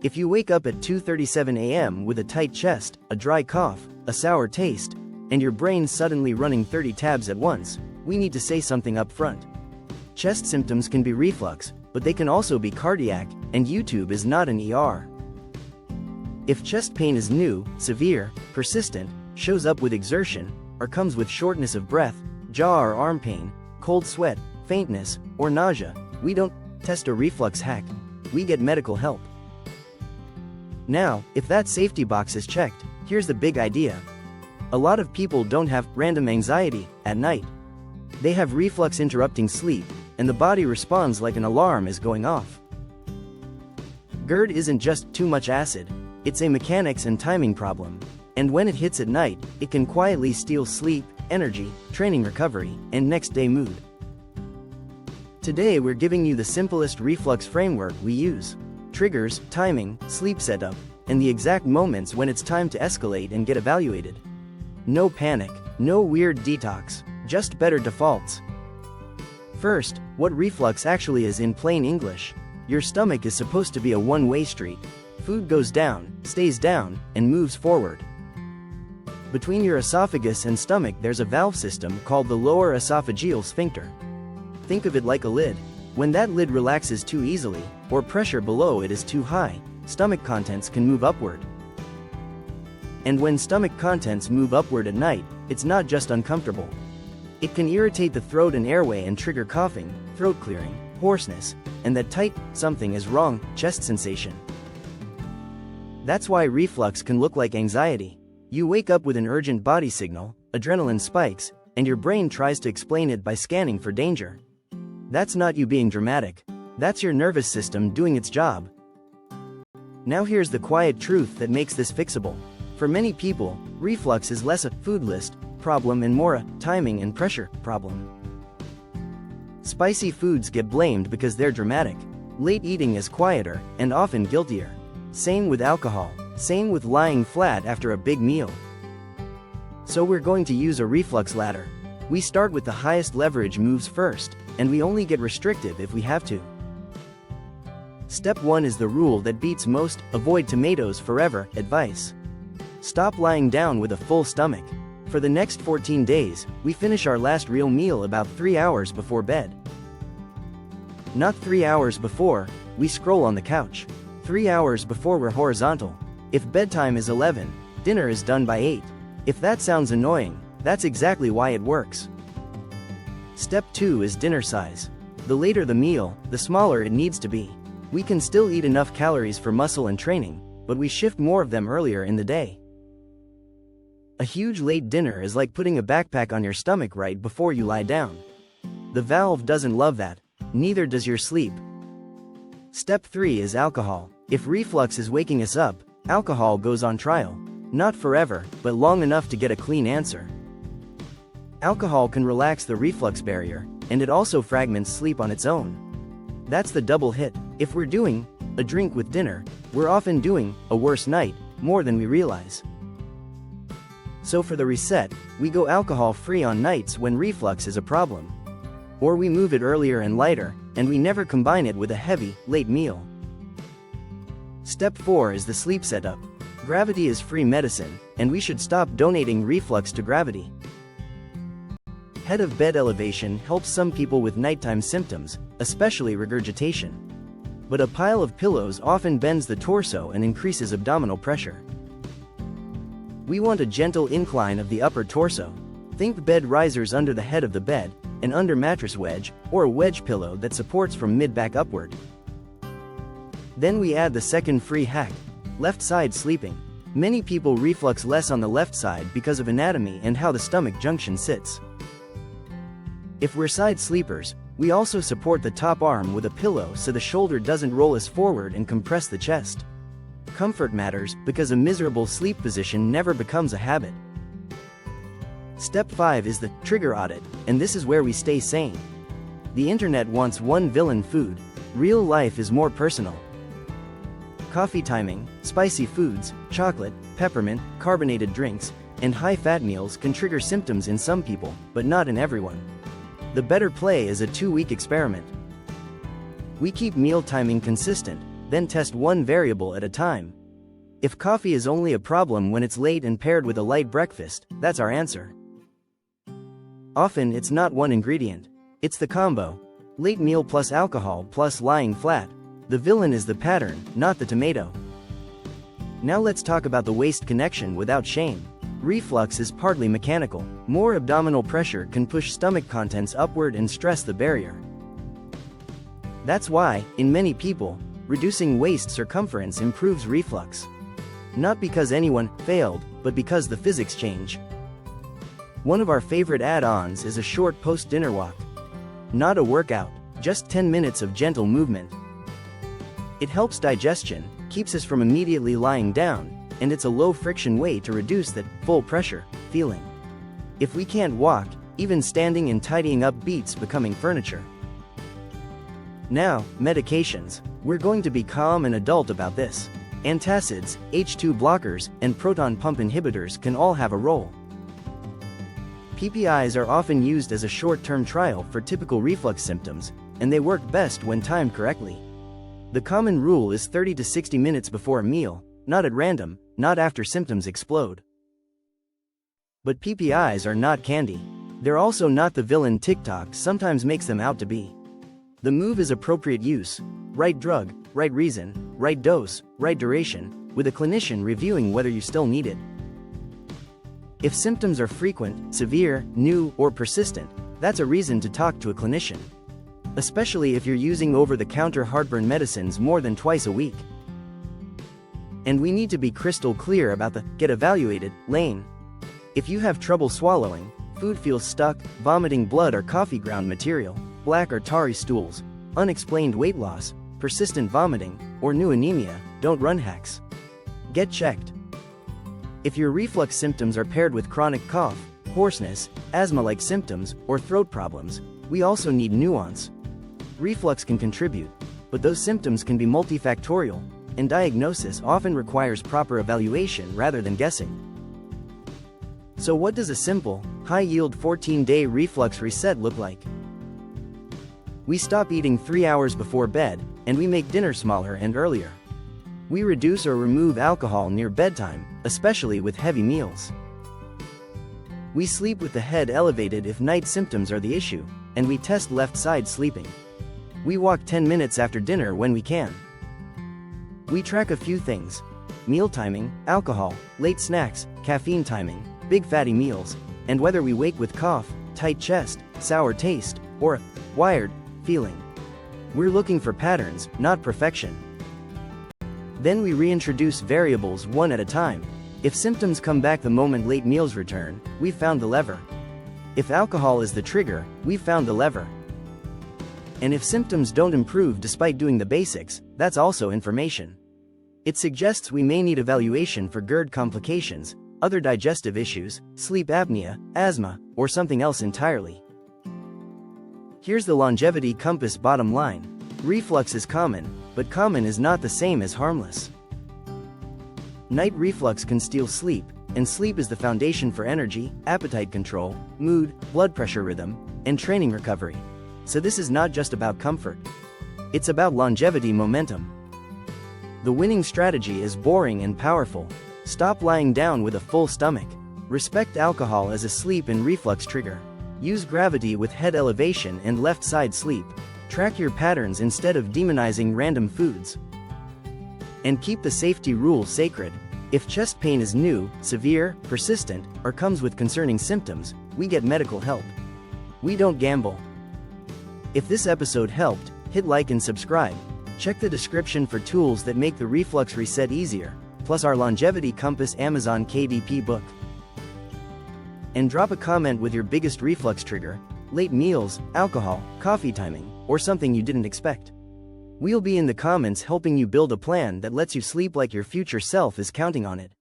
If you wake up at 2:37 a.m. with a tight chest, a dry cough, a sour taste, and your brain suddenly running 30 tabs at once, we need to say something up front. Chest symptoms can be reflux, but they can also be cardiac, and YouTube is not an ER. If chest pain is new, severe, persistent, shows up with exertion, or comes with shortness of breath, jaw or arm pain, cold sweat, faintness, or nausea, we don't test a reflux hack, we get medical help. Now, if that safety box is checked, here's the big idea. A lot of people don't have random anxiety at night. They have reflux interrupting sleep, and the body responds like an alarm is going off. GERD isn't just too much acid, it's a mechanics and timing problem. And when it hits at night, it can quietly steal sleep, energy, training recovery, and next day mood. Today we're giving you the simplest reflux framework we use. Triggers, timing, sleep setup, and the exact moments when it's time to escalate and get evaluated. No panic, no weird detox, just better defaults. First, what reflux actually is in plain English. Your stomach is supposed to be a one-way street. Food goes down, stays down, and moves forward. Between your esophagus and stomach there's a valve system called the lower esophageal sphincter. Think of it like a lid. When that lid relaxes too easily, or pressure below it is too high, stomach contents can move upward. And when stomach contents move upward at night, it's not just uncomfortable. It can irritate the throat and airway and trigger coughing, throat clearing, hoarseness, and that tight, something is wrong, chest sensation. That's why reflux can look like anxiety. You wake up with an urgent body signal, adrenaline spikes, and your brain tries to explain it by scanning for danger. That's not you being dramatic. That's your nervous system doing its job. Now here's the quiet truth that makes this fixable. For many people, reflux is less a food list problem and more a timing and pressure problem. Spicy foods get blamed because they're dramatic. Late eating is quieter, and often guiltier. Same with alcohol, same with lying flat after a big meal. So we're going to use a reflux ladder. We start with the highest leverage moves first, and we only get restrictive if we have to. Step 1 is the rule that beats most avoid tomatoes forever advice. Stop lying down with a full stomach. For the next 14 days, we finish our last real meal about 3 hours before bed. Not 3 hours before, we scroll on the couch. 3 hours before we're horizontal. If bedtime is 11, dinner is done by 8. If that sounds annoying, that's exactly why it works. Step 2 is dinner size. The later the meal, the smaller it needs to be. We can still eat enough calories for muscle and training, but we shift more of them earlier in the day. A huge late dinner is like putting a backpack on your stomach right before you lie down. The valve doesn't love that, neither does your sleep. Step 3 is alcohol. If reflux is waking us up, alcohol goes on trial. Not forever, but long enough to get a clean answer. Alcohol can relax the reflux barrier, and it also fragments sleep on its own. That's the double hit. If we're doing a drink with dinner, we're often doing a worse night, more than we realize. So for the reset, we go alcohol-free on nights when reflux is a problem. Or we move it earlier and lighter, and we never combine it with a heavy, late meal. Step 4 is the sleep setup. Gravity is free medicine, and we should stop donating reflux to gravity. Head of bed elevation helps some people with nighttime symptoms, especially regurgitation. But a pile of pillows often bends the torso and increases abdominal pressure. We want a gentle incline of the upper torso. Think bed risers under the head of the bed, an under mattress wedge, or a wedge pillow that supports from mid-back upward. Then we add the second free hack, left side sleeping. Many people reflux less on the left side because of anatomy and how the stomach junction sits. If we're side sleepers, we also support the top arm with a pillow so the shoulder doesn't roll us forward and compress the chest. Comfort matters because a miserable sleep position never becomes a habit. Step 5 is the trigger audit, and this is where we stay sane. The internet wants one villain food. Real life is more personal. Coffee timing, spicy foods, chocolate, peppermint, carbonated drinks, and high-fat meals can trigger symptoms in some people, but not in everyone. The better play is a 2-week experiment. We keep meal timing consistent, then test one variable at a time. If coffee is only a problem when it's late and paired with a light breakfast, that's our answer. Often it's not one ingredient. It's the combo. Late meal plus alcohol plus lying flat. The villain is the pattern, not the tomato. Now let's talk about the waist connection without shame. Reflux is partly mechanical. More abdominal pressure can push stomach contents upward and stress the barrier. That's why, in many people, reducing waist circumference improves reflux. Not because anyone failed, but because the physics change. One of our favorite add-ons is a short post-dinner walk. Not a workout, just 10 minutes of gentle movement. It helps digestion, keeps us from immediately lying down, and it's a low-friction way to reduce that full pressure feeling. If we can't walk, even standing and tidying up beats becoming furniture. Now, medications. We're going to be calm and adult about this. Antacids, H2 blockers, and proton pump inhibitors can all have a role. PPIs are often used as a short-term trial for typical reflux symptoms, and they work best when timed correctly. The common rule is 30 to 60 minutes before a meal, not at random, not after symptoms explode. But PPIs are not candy. They're also not the villain TikTok sometimes makes them out to be. The move is appropriate use, right drug, right reason, right dose, right duration, with a clinician reviewing whether you still need it. If symptoms are frequent, severe, new, or persistent, that's a reason to talk to a clinician. Especially if you're using over-the-counter heartburn medicines more than twice a week. And we need to be crystal clear about the get evaluated lane. If you have trouble swallowing, food feels stuck, vomiting blood or coffee ground material, black or tarry stools, unexplained weight loss, persistent vomiting, or new anemia, don't run hacks. Get checked. If your reflux symptoms are paired with chronic cough, hoarseness, asthma-like symptoms, or throat problems, we also need nuance. Reflux can contribute, but those symptoms can be multifactorial, and diagnosis often requires proper evaluation rather than guessing. So what does a simple, high-yield 14-day reflux reset look like? We stop eating 3 hours before bed, and we make dinner smaller and earlier. We reduce or remove alcohol near bedtime, especially with heavy meals. We sleep with the head elevated if night symptoms are the issue, and we test left side sleeping. We walk 10 minutes after dinner when we can. We track a few things: meal timing, alcohol, late snacks, caffeine timing, big fatty meals, and whether we wake with cough, tight chest, sour taste, or a wired feeling. We're looking for patterns, not perfection. Then we reintroduce variables one at a time. If symptoms come back the moment late meals return, we've found the lever. If alcohol is the trigger, we've found the lever. And if symptoms don't improve despite doing the basics, that's also information. It suggests we may need evaluation for GERD complications, other digestive issues, sleep apnea, asthma, or something else entirely. Here's the longevity compass bottom line. Reflux is common, but common is not the same as harmless. Night reflux can steal sleep, and sleep is the foundation for energy, appetite control, mood, blood pressure rhythm, and training recovery. So this is not just about comfort. It's about longevity momentum. The winning strategy is boring and powerful. Stop lying down with a full stomach. Respect alcohol as a sleep and reflux trigger. Use gravity with head elevation and left side sleep. Track your patterns instead of demonizing random foods. And keep the safety rule sacred. If chest pain is new, severe, persistent, or comes with concerning symptoms, we get medical help. We don't gamble. If this episode helped, hit like and subscribe. Check the description for tools that make the reflux reset easier, plus our Longevity Compass Amazon KDP book. And drop a comment with your biggest reflux trigger, late meals, alcohol, coffee timing, or something you didn't expect. We'll be in the comments helping you build a plan that lets you sleep like your future self is counting on it.